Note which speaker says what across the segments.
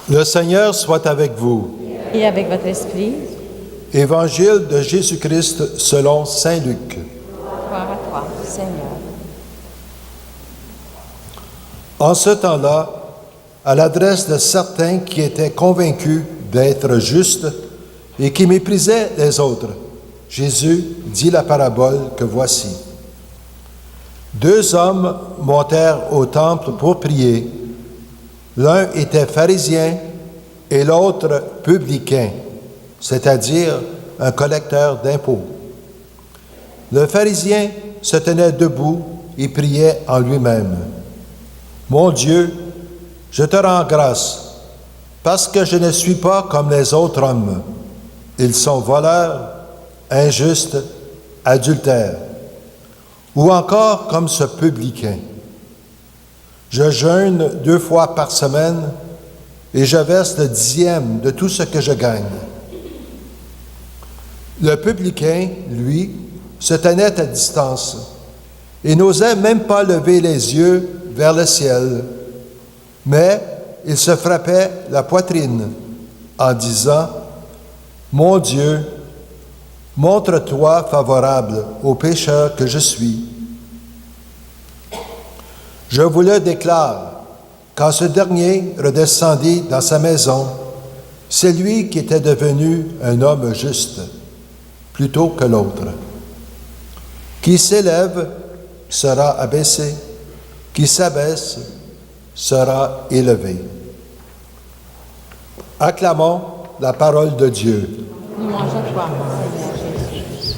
Speaker 1: Le Seigneur soit avec vous.
Speaker 2: Et avec votre esprit,
Speaker 1: Évangile de Jésus-Christ selon Saint Luc.
Speaker 2: gloire à toi, Seigneur.
Speaker 1: En ce temps-là, à l'adresse de certains qui étaient convaincus d'être justes et qui méprisaient les autres, Jésus dit la parabole que voici. 2 hommes montèrent au temple pour prier. L'un était pharisien et l'autre publicain, c'est-à-dire un collecteur d'impôts. Le pharisien se tenait debout et priait en lui-même. « Mon Dieu, je te rends grâce, parce que je ne suis pas comme les autres hommes. Ils sont voleurs, injustes, adultères. Ou encore comme ce publicain. Je jeûne 2 fois par semaine et je verse le 10e de tout ce que je gagne. » Le publicain, lui, se tenait à distance et n'osait même pas lever les yeux vers le ciel, mais il se frappait la poitrine en disant « Mon Dieu, montre-toi favorable au pécheur que je suis. » Je vous le déclare, quand ce dernier redescendit dans sa maison, c'est lui qui était devenu un homme juste, plutôt que l'autre. Qui s'élève sera abaissé, qui s'abaisse sera élevé. Acclamons la parole de Dieu.
Speaker 2: Louange à toi, Seigneur Jésus.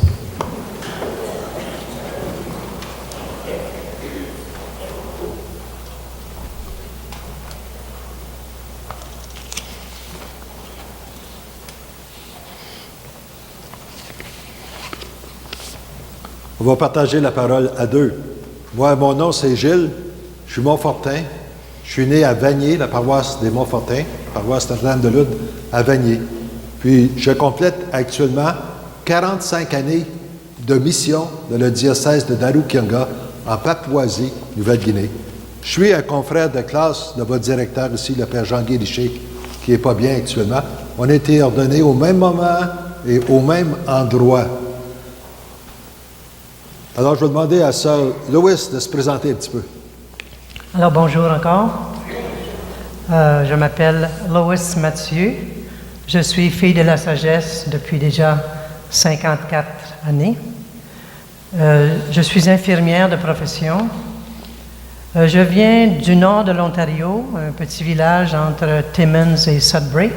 Speaker 1: On va partager la parole à 2. Moi, mon nom, c'est Gilles. Je suis Montfortin. Je suis né à Vanier, la paroisse des Montfortins, paroisse Notre-Dame-de-Lourdes à Vanier. Puis, je complète actuellement 45 années de mission dans le diocèse de Daru-Kianga, en Papouasie, Nouvelle-Guinée. Je suis un confrère de classe de votre directeur ici, le Père Jean-Guy Richer, qui n'est pas bien actuellement. On a été ordonnés au même moment et au même endroit. Alors, je vais demander à Sœur Lois de se présenter un petit peu.
Speaker 3: Alors, bonjour encore. Je m'appelle Lois Mathieu. Je suis fille de la sagesse depuis déjà 54 années. Je suis infirmière de profession. Je viens du nord de l'Ontario, un petit village entre Timmins et Sudbury.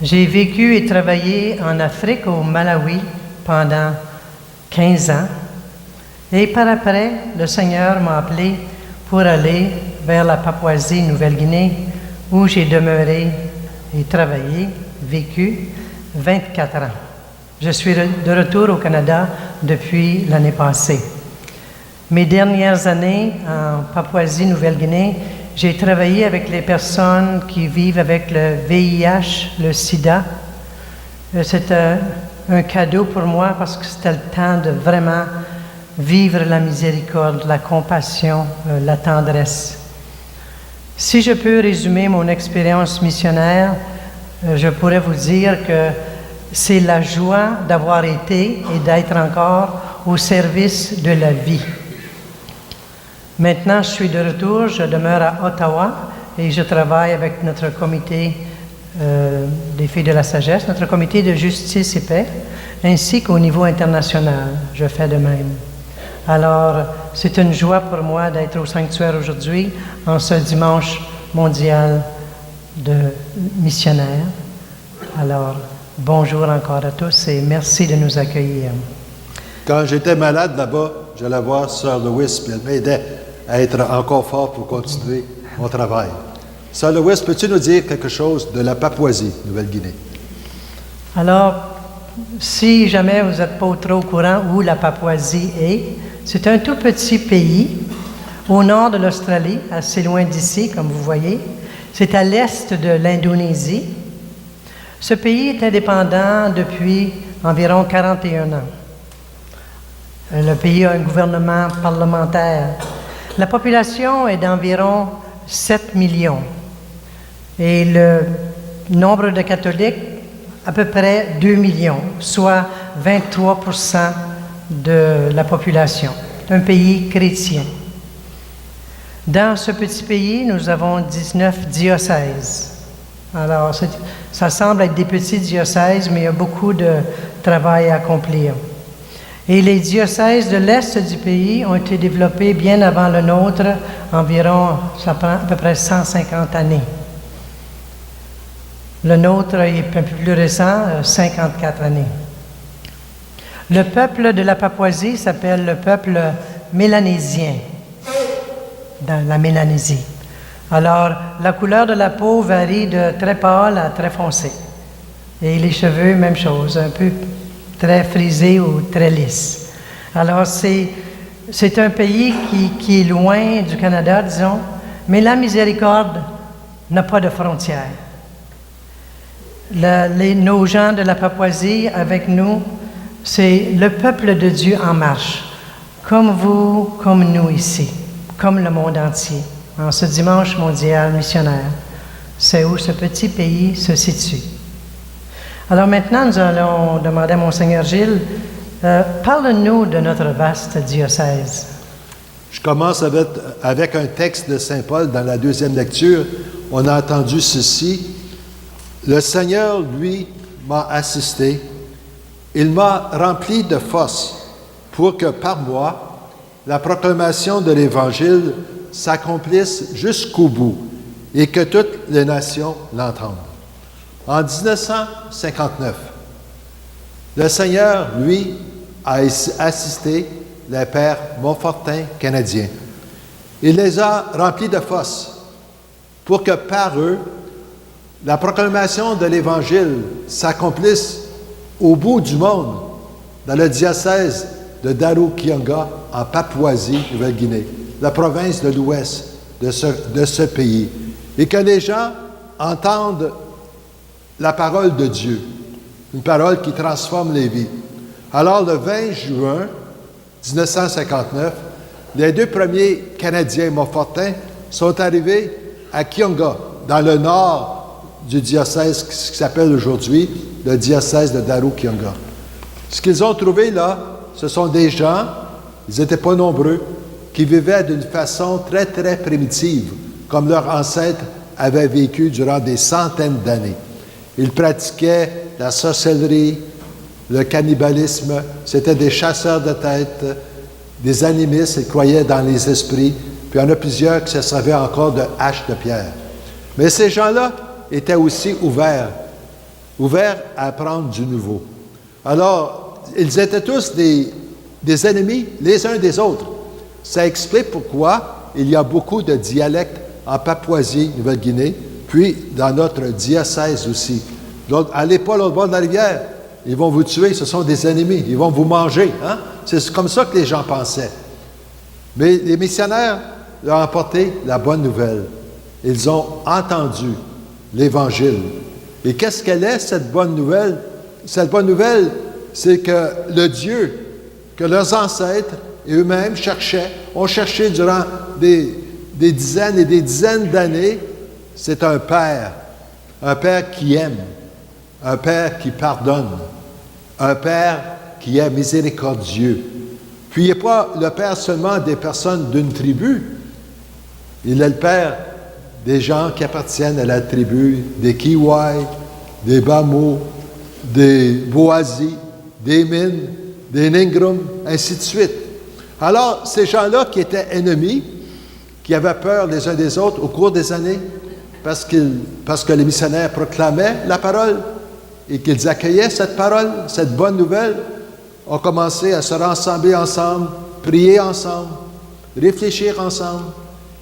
Speaker 3: J'ai vécu et travaillé en Afrique, au Malawi, pendant 15 ans. Et par après, le Seigneur m'a appelé pour aller vers la Papouasie-Nouvelle-Guinée, où j'ai demeuré et travaillé, vécu 24 ans. Je suis de retour au Canada depuis l'année passée. Mes dernières années en Papouasie-Nouvelle-Guinée, j'ai travaillé avec les personnes qui vivent avec le VIH, le sida. C'était un cadeau pour moi parce que c'était le temps de vraiment vivre la miséricorde, la compassion, la tendresse. Si je peux résumer mon expérience missionnaire, je pourrais vous dire que c'est la joie d'avoir été et d'être encore au service de la vie. Maintenant, je suis de retour, je demeure à Ottawa et je travaille avec notre comité des Filles de la Sagesse, notre comité de justice et paix, ainsi qu'au niveau international. Je fais de même. Alors, c'est une joie pour moi d'être au sanctuaire aujourd'hui, en ce dimanche mondial de missionnaires. Alors, bonjour encore à tous et merci de nous accueillir.
Speaker 1: Quand j'étais malade là-bas, j'allais voir Sœur Louis, puis elle m'aidait à être encore fort pour continuer mon travail. Sœur Louis, peux-tu nous dire quelque chose de la Papouasie, Nouvelle-Guinée?
Speaker 3: Alors, si jamais vous n'êtes pas trop au courant où la Papouasie est, c'est un tout petit pays au nord de l'Australie, assez loin d'ici, comme vous voyez. C'est à l'est de l'Indonésie. Ce pays est indépendant depuis environ 41 ans. Le pays a un gouvernement parlementaire. La population est d'environ 7 millions. Et le nombre de catholiques, à peu près 2 millions, soit 23% de la population. C'est un pays chrétien. Dans ce petit pays, nous avons 19 diocèses. Alors, ça semble être des petits diocèses, mais il y a beaucoup de travail à accomplir. Et les diocèses de l'Est du pays ont été développés bien avant le nôtre, environ, ça prend à peu près 150 années. Le nôtre est un peu plus récent, 54 années. Le peuple de la Papouasie s'appelle le peuple mélanésien, dans la Mélanésie. Alors, la couleur de la peau varie de très pâle à très foncé. Et les cheveux, même chose, un peu très frisés ou très lisses. Alors, c'est un pays qui est loin du Canada, disons, mais la miséricorde n'a pas de frontières. Nos gens de la Papouasie, avec nous, c'est le peuple de Dieu en marche, comme vous, comme nous ici, comme le monde entier, en ce dimanche mondial missionnaire. C'est où ce petit pays se situe. Alors maintenant, nous allons demander à Monseigneur Gilles, parle-nous de notre vaste diocèse.
Speaker 1: Je commence avec un texte de Saint Paul dans la deuxième lecture. On a entendu ceci. Le Seigneur, lui, m'a assisté. Il m'a rempli de force pour que par moi, la proclamation de l'Évangile s'accomplisse jusqu'au bout et que toutes les nations l'entendent. En 1959, le Seigneur, lui, a assisté les pères Montfortin canadiens. Il les a remplis de force pour que par eux, la proclamation de l'Évangile s'accomplisse au bout du monde, dans le diocèse de Daru-Kianga, en Papouasie-Nouvelle-Guinée, la province de l'ouest de ce pays, et que les gens entendent la parole de Dieu, une parole qui transforme les vies. Alors, le 20 juin 1959, les deux premiers Canadiens Montfortin sont arrivés à Kianga, dans le nord du diocèse qui s'appelle aujourd'hui le diocèse de Daru-Kianga. Ce qu'ils ont trouvé là, ce sont des gens, ils n'étaient pas nombreux, qui vivaient d'une façon très, très primitive, comme leurs ancêtres avaient vécu durant des centaines d'années. Ils pratiquaient la sorcellerie, le cannibalisme, c'était des chasseurs de têtes, des animistes, ils croyaient dans les esprits, puis il y en a plusieurs qui se servaient encore de haches de pierre. Mais ces gens-là étaient aussi ouverts à apprendre du nouveau. Alors, ils étaient tous des ennemis les uns des autres. Ça explique pourquoi il y a beaucoup de dialectes en Papouasie-Nouvelle-Guinée, puis dans notre diocèse aussi. Donc, allez pas l'autre bord de la rivière, ils vont vous tuer, ce sont des ennemis, ils vont vous manger. Hein? C'est comme ça que les gens pensaient. Mais les missionnaires leur ont apporté la bonne nouvelle. Ils ont entendu l'Évangile. Et qu'est-ce qu'elle est, cette bonne nouvelle? Cette bonne nouvelle, c'est que le Dieu que leurs ancêtres et eux-mêmes ont cherché durant des dizaines et des dizaines d'années, c'est un Père qui aime, un Père qui pardonne, un Père qui est miséricordieux. Puis il n'est pas le Père seulement des personnes d'une tribu, il est le Père des gens qui appartiennent à la tribu des Kiwai, des Bamo, des Boasi, des Min, des Ningrum, ainsi de suite. Alors, ces gens-là qui étaient ennemis, qui avaient peur les uns des autres au cours des années, parce que les missionnaires proclamaient la parole et qu'ils accueillaient cette parole, cette bonne nouvelle, ont commencé à se rassembler ensemble, prier ensemble, réfléchir ensemble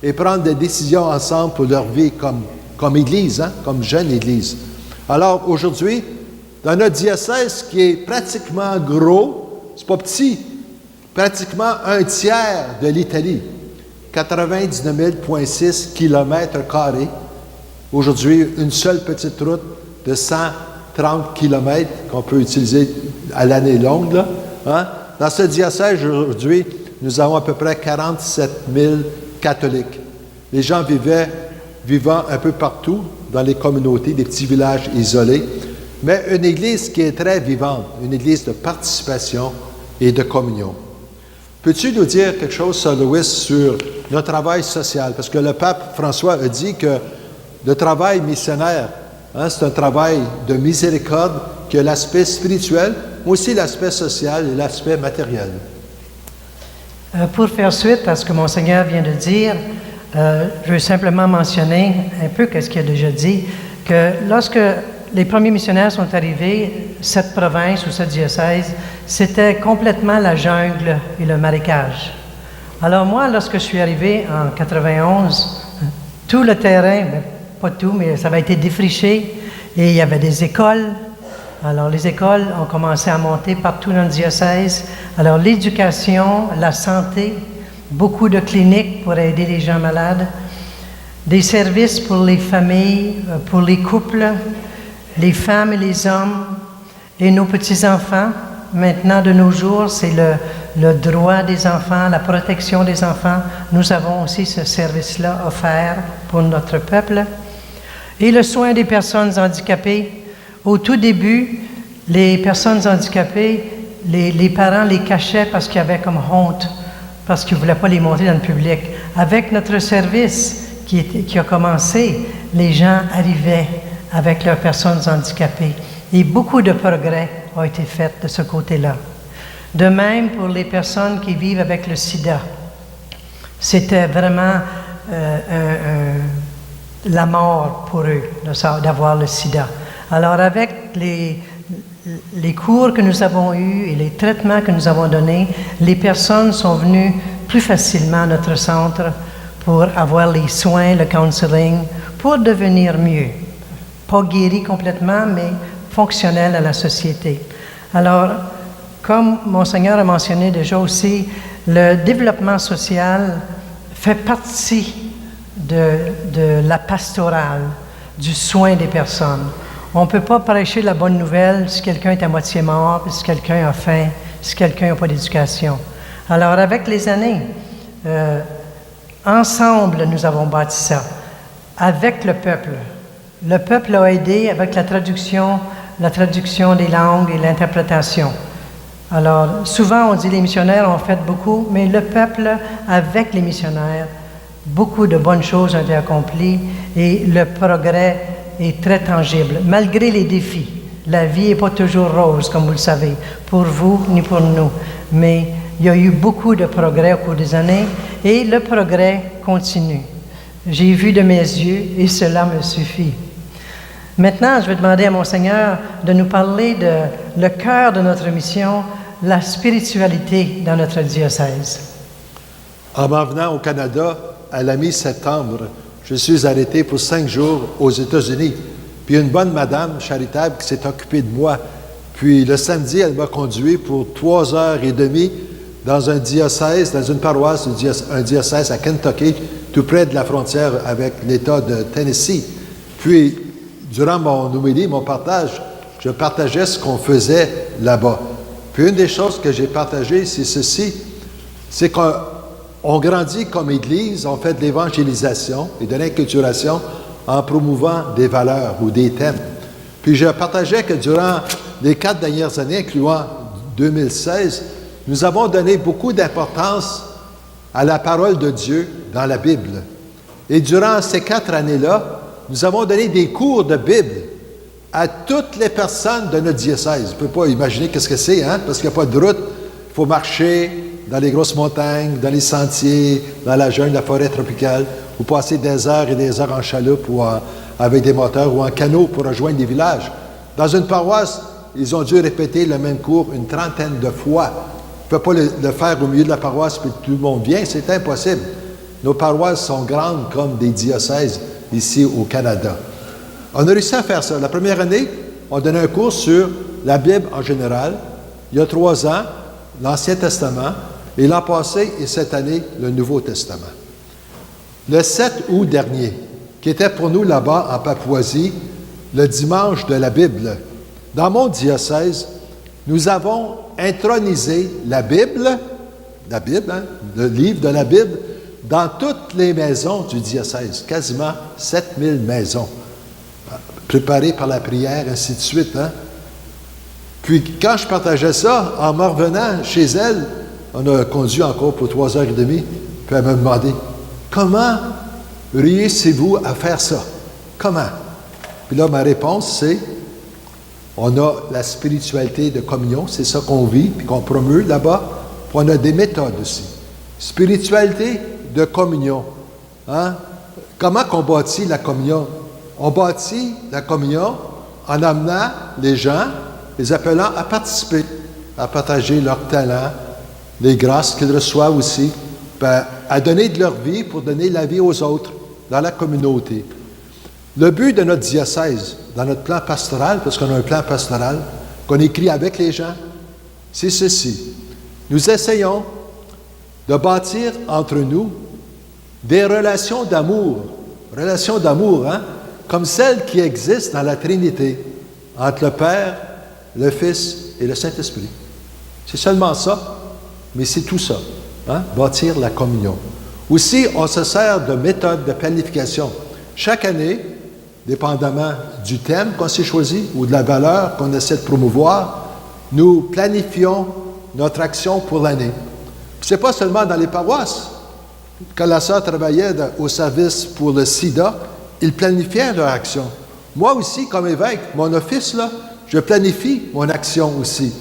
Speaker 1: et prendre des décisions ensemble pour leur vie comme Église, hein, comme jeune Église. Alors aujourd'hui, dans notre diocèse qui est pratiquement gros, c'est pas petit, pratiquement un tiers de l'Italie, 99,6 km². Aujourd'hui, une seule petite route de 130 km qu'on peut utiliser à l'année longue. Là, hein? Dans ce diocèse, aujourd'hui, nous avons à peu près 47 000 catholiques. Les gens vivant un peu partout dans les communautés, des petits villages isolés, mais une Église qui est très vivante, une Église de participation et de communion. Peux-tu nous dire quelque chose, Sir Louis, sur notre travail social? Parce que le pape François a dit que le travail missionnaire, c'est un travail de miséricorde qui a l'aspect spirituel, mais aussi l'aspect social et l'aspect matériel.
Speaker 3: Pour faire suite à ce que Monseigneur vient de dire, je veux simplement mentionner un peu ce qu'il a déjà dit, que lorsque les premiers missionnaires sont arrivés, cette province ou cette diocèse, c'était complètement la jungle et le marécage. Alors moi, lorsque je suis arrivé en 91, tout le terrain, pas tout, mais ça avait été défriché et il y avait des écoles. Alors les écoles ont commencé à monter partout dans le diocèse. Alors l'éducation, la santé, beaucoup de cliniques pour aider les gens malades, des services pour les familles, pour les couples, les femmes et les hommes et nos petits-enfants. Maintenant, de nos jours, c'est le droit des enfants, la protection des enfants. Nous avons aussi ce service-là offert pour notre peuple. Et le soin des personnes handicapées. Au tout début, les personnes handicapées, les parents les cachaient parce qu'ils avaient comme honte, parce qu'ils ne voulaient pas les montrer dans le public. Avec notre service qui a commencé, les gens arrivaient avec leurs personnes handicapées. Et beaucoup de progrès ont été faits de ce côté-là. De même pour les personnes qui vivent avec le sida. C'était vraiment la mort pour eux d'avoir le sida. Alors avec les cours que nous avons eus et les traitements que nous avons donnés, les personnes sont venues plus facilement à notre centre pour avoir les soins, le counseling, pour devenir mieux. Pas guéris complètement, mais fonctionnels à la société. Alors, comme Monseigneur a mentionné déjà aussi, le développement social fait partie de la pastorale, du soin des personnes. On ne peut pas prêcher la bonne nouvelle si quelqu'un est à moitié mort, si quelqu'un a faim, si quelqu'un n'a pas d'éducation. Alors, avec les années, ensemble, nous avons bâti ça, avec le peuple. Le peuple a aidé avec la traduction des langues et l'interprétation. Alors, souvent, on dit les missionnaires ont fait beaucoup, mais le peuple, avec les missionnaires, beaucoup de bonnes choses ont été accomplies et le progrès est très tangible, malgré les défis. La vie n'est pas toujours rose, comme vous le savez, pour vous ni pour nous. Mais il y a eu beaucoup de progrès au cours des années et le progrès continue. J'ai vu de mes yeux et cela me suffit. Maintenant, je vais demander à Monseigneur de nous parler de le cœur de notre mission, la spiritualité dans notre diocèse.
Speaker 1: En m'en venant au Canada, à la mi-septembre, je suis arrêté pour 5 jours aux États-Unis. Puis une bonne madame charitable qui s'est occupée de moi. Puis le samedi, elle m'a conduit pour 3h30 dans un diocèse, dans une paroisse, un diocèse à Kentucky, tout près de la frontière avec l'État de Tennessee. Puis, durant mon homélie, mon partage, je partageais ce qu'on faisait là-bas. Puis une des choses que j'ai partagées, c'est ceci, c'est qu'on grandit comme Église, on fait de l'évangélisation et de l'inculturation en promouvant des valeurs ou des thèmes. Puis je partageais que durant les 4 dernières années, incluant 2016, nous avons donné beaucoup d'importance à la parole de Dieu dans la Bible. Et durant ces 4 années-là, nous avons donné des cours de Bible à toutes les personnes de notre diocèse. On ne peut pas imaginer qu'est-ce que c'est, parce qu'il n'y a pas de route. Il faut marcher dans les grosses montagnes, dans les sentiers, dans la jungle, la forêt tropicale, ou passer des heures et des heures en chaloupe ou avec des moteurs ou en canot pour rejoindre des villages. Dans une paroisse, ils ont dû répéter le même cours une 30aine de fois. On ne peut pas le faire au milieu de la paroisse puis tout le monde vient, c'est impossible. Nos paroisses sont grandes comme des diocèses ici au Canada. On a réussi à faire ça. La première année, on donnait un cours sur la Bible en général. Il y a 3 ans, l'Ancien Testament, et l'an passé et cette année, le Nouveau Testament. Le 7 août dernier, qui était pour nous là-bas en Papouasie, le dimanche de la Bible, dans mon diocèse, nous avons intronisé la Bible, le livre de la Bible, dans toutes les maisons du diocèse, quasiment 7000 maisons. préparé par la prière, ainsi de suite. Hein? Puis quand je partageais ça, en me revenant chez elle, on a conduit encore pour 3h30, puis elle m'a demandé, comment réussissez-vous à faire ça? Comment? Puis là, ma réponse, c'est, on a la spiritualité de communion, c'est ça qu'on vit, puis qu'on promeut là-bas, puis on a des méthodes aussi. Spiritualité de communion. Hein? Comment qu'on bâtit la communion? On bâtit la communion en amenant les gens, les appelant à participer, à partager leurs talents, les grâces qu'ils reçoivent aussi, à donner de leur vie pour donner la vie aux autres dans la communauté. Le but de notre diocèse, dans notre plan pastoral, parce qu'on a un plan pastoral qu'on écrit avec les gens, c'est ceci. Nous essayons de bâtir entre nous des relations d'amour, hein, comme celles qui existent dans la Trinité, entre le Père, le Fils et le Saint-Esprit. C'est seulement ça, mais c'est tout ça, hein, bâtir la communion. Aussi, on se sert de méthodes de planification. Chaque année, dépendamment du thème qu'on s'est choisi ou de la valeur qu'on essaie de promouvoir, nous planifions notre action pour l'année. Ce n'est pas seulement dans les paroisses. Quand la sœur travaillait au service pour le sida, ils planifiaient leur action. Moi aussi, comme évêque, mon office, là, je planifie mon action aussi,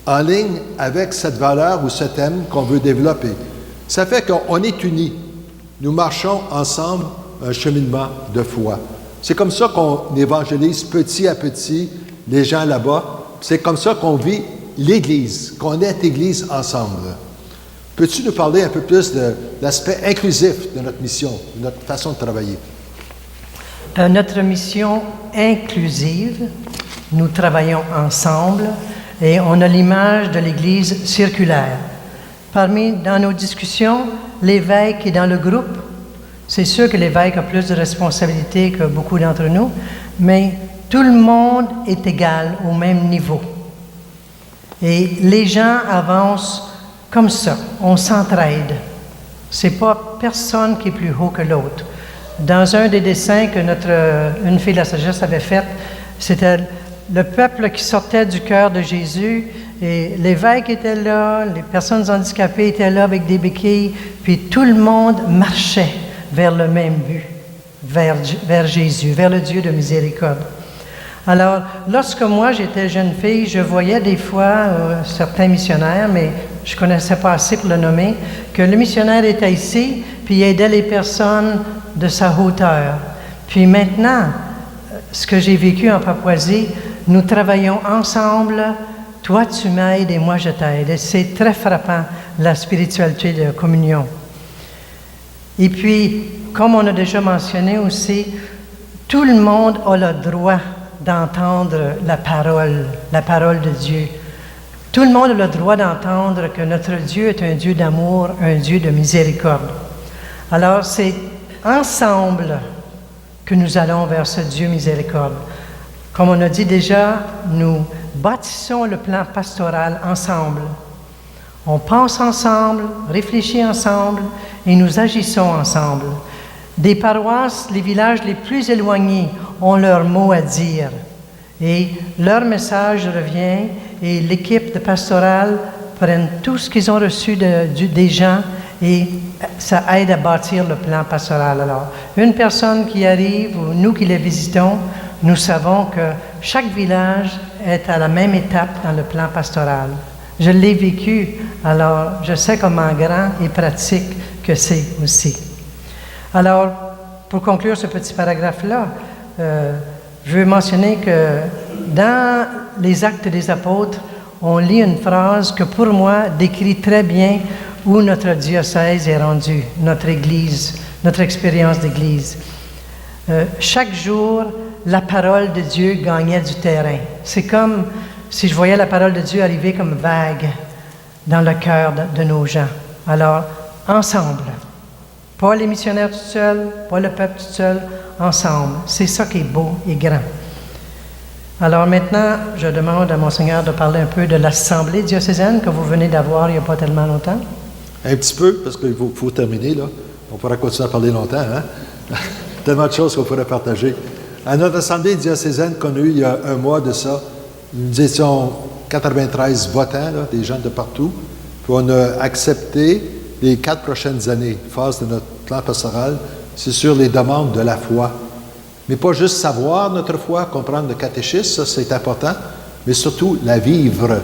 Speaker 1: en ligne avec cette valeur ou ce thème qu'on veut développer. Ça fait qu'on est unis. Nous marchons ensemble un cheminement de foi. C'est comme ça qu'on évangélise petit à petit les gens là-bas. C'est comme ça qu'on vit l'Église, qu'on est Église ensemble. Peux-tu nous parler un peu plus de l'aspect inclusif de notre mission, de notre façon de travailler?
Speaker 3: Notre mission inclusive, nous travaillons ensemble et on a l'image de l'Église circulaire. Dans nos discussions, l'évêque est dans le groupe. C'est sûr que l'évêque a plus de responsabilités que beaucoup d'entre nous, mais tout le monde est égal au même niveau. Et les gens avancent comme ça, on s'entraide. C'est pas personne qui est plus haut que l'autre. Dans un des dessins que une fille de la sagesse avait fait, c'était le peuple qui sortait du cœur de Jésus, et l'évêque était là, les personnes handicapées étaient là avec des béquilles, puis tout le monde marchait vers le même but, vers Jésus, vers le Dieu de miséricorde. Alors, lorsque moi j'étais jeune fille, je voyais des fois certains missionnaires, mais je ne connaissais pas assez pour le nommer, que le missionnaire était ici, puis il aidait les personnes de sa hauteur. Puis maintenant, ce que j'ai vécu en Papouasie, nous travaillons ensemble, toi tu m'aides et moi je t'aide. Et c'est très frappant, la spiritualité de communion. Et puis, comme on a déjà mentionné aussi, tout le monde a le droit d'entendre la parole de Dieu. Tout le monde a le droit d'entendre que notre Dieu est un Dieu d'amour, un Dieu de miséricorde. Alors, c'est ensemble que nous allons vers ce Dieu miséricorde. Comme on a dit déjà, nous bâtissons le plan pastoral ensemble. On pense ensemble, réfléchit ensemble et nous agissons ensemble. Des paroisses, les villages les plus éloignés ont leur mot à dire et leur message revient et l'équipe de pastorale prenne tout ce qu'ils ont reçu des gens et ça aide à bâtir le plan pastoral. Alors, une personne qui arrive ou nous qui les visitons, nous savons que chaque village est à la même étape dans le plan pastoral. Je l'ai vécu, alors je sais comment grand et pratique que c'est aussi. Alors, pour conclure ce petit paragraphe-là, je veux mentionner que dans les Actes des Apôtres, on lit une phrase que pour moi décrit très bien où notre diocèse est rendu, notre Église, notre expérience d'Église. Chaque jour, la parole de Dieu gagnait du terrain. C'est comme si je voyais la parole de Dieu arriver comme vague dans le cœur de nos gens. Alors, ensemble. Pas les missionnaires tout seuls, pas le peuple tout seul, ensemble. C'est ça qui est beau et grand. Alors maintenant, je demande à Monseigneur de parler un peu de l'Assemblée diocésaine que vous venez d'avoir il n'y a pas tellement longtemps.
Speaker 1: Un petit peu, parce qu'il faut terminer, là. On pourra continuer à parler longtemps, hein? Tellement de choses qu'on pourrait partager. À notre assemblée diocésaine qu'on a eue il y a un mois de ça, nous étions 93 votants, là, des gens de partout, puis on a accepté les 4 prochaines années, phase de notre plan pastoral, c'est sur les demandes de la foi. Mais pas juste savoir notre foi, comprendre le catéchisme, ça c'est important, mais surtout la vivre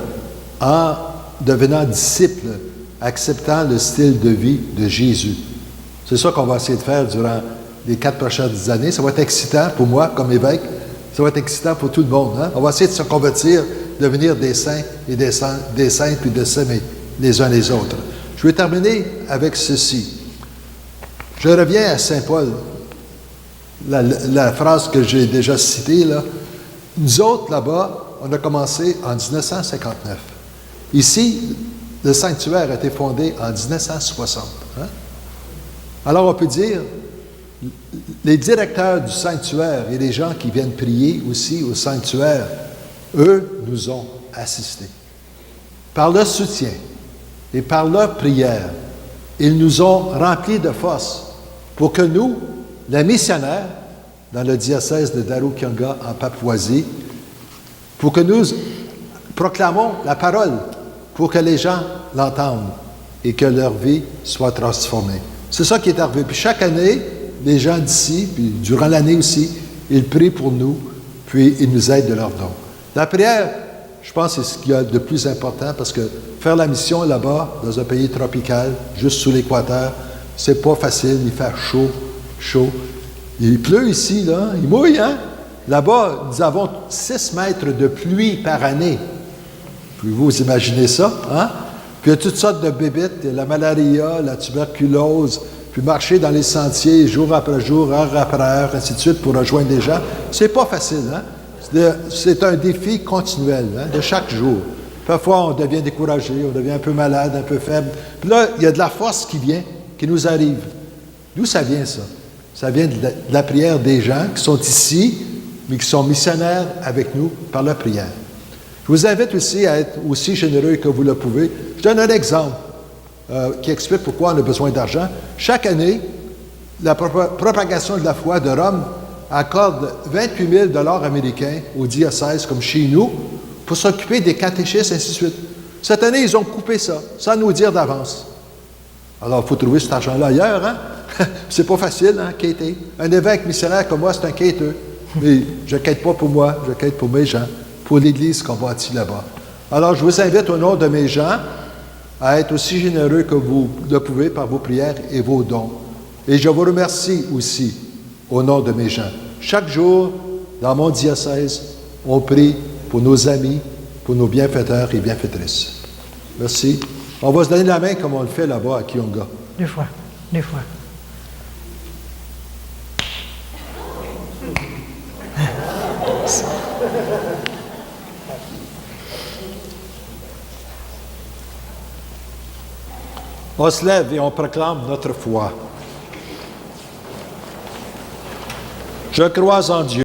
Speaker 1: en devenant disciple, acceptant le style de vie de Jésus. C'est ça qu'on va essayer de faire durant les 4 prochaines années. Ça va être excitant pour moi comme évêque, ça va être excitant pour tout le monde. Hein? On va essayer de se convertir, devenir des saints et des saintes, puis de s'aimer les uns les autres. Je vais terminer avec ceci. Je reviens à Saint Paul, la phrase que j'ai déjà citée, là. Nous autres, là-bas, on a commencé en 1959. Ici, le sanctuaire a été fondé en 1960. Hein? Alors, on peut dire, les directeurs du sanctuaire et les gens qui viennent prier aussi au sanctuaire, eux nous ont assistés. Par leur soutien et par leur prière, ils nous ont remplis de force pour que nous, les missionnaires, dans le diocèse de Daru-Kianga en Papouasie, pour que nous proclamons la parole, pour que les gens l'entendent et que leur vie soit transformée. C'est ça qui est arrivé. Puis chaque année, les gens d'ici, puis durant l'année aussi, ils prient pour nous, puis ils nous aident de leurs dons. La prière, je pense, c'est ce qu'il y a de plus important, parce que faire la mission là-bas, dans un pays tropical, juste sous l'équateur, c'est pas facile, il fait chaud. Il pleut ici, là, il mouille, hein? Là-bas, nous avons 6 mètres de pluie par année. Pouvez-vous imaginer ça, hein? Puis il y a toutes sortes de bébites, la malaria, la tuberculose, puis marcher dans les sentiers jour après jour, heure après heure, ainsi de suite, pour rejoindre des gens. C'est pas facile, hein? C'est un défi continuel, hein, de chaque jour. Parfois, on devient découragé, on devient un peu malade, un peu faible. Puis là, il y a de la force qui vient, qui nous arrive. D'où ça vient, ça? Ça vient de la prière des gens qui sont ici, mais qui sont missionnaires avec nous par la prière. Je vous invite aussi à être aussi généreux que vous le pouvez. Je donne un exemple qui explique pourquoi on a besoin d'argent. Chaque année, la propagation de la foi de Rome accorde 28 000 $ américains au diocèse, comme chez nous, pour s'occuper des catéchistes, ainsi de suite. Cette année, ils ont coupé ça, sans nous dire d'avance. Alors, il faut trouver cet argent-là ailleurs, hein? C'est pas facile, hein, quêter. Un évêque missionnaire comme moi, c'est un quêteux. Mais je ne quête pas pour moi, je quête pour mes gens, pour l'Église qu'on bâtit là-bas. Alors, je vous invite au nom de mes gens à être aussi généreux que vous le pouvez par vos prières et vos dons. Et je vous remercie aussi au nom de mes gens. Chaque jour, dans mon diocèse, on prie pour nos amis, pour nos bienfaiteurs et bienfaitrices. Merci. On va se donner la main comme on le fait là-bas à Kiunga.
Speaker 3: 2 fois.
Speaker 1: On se lève et on proclame notre foi. Je crois en Dieu.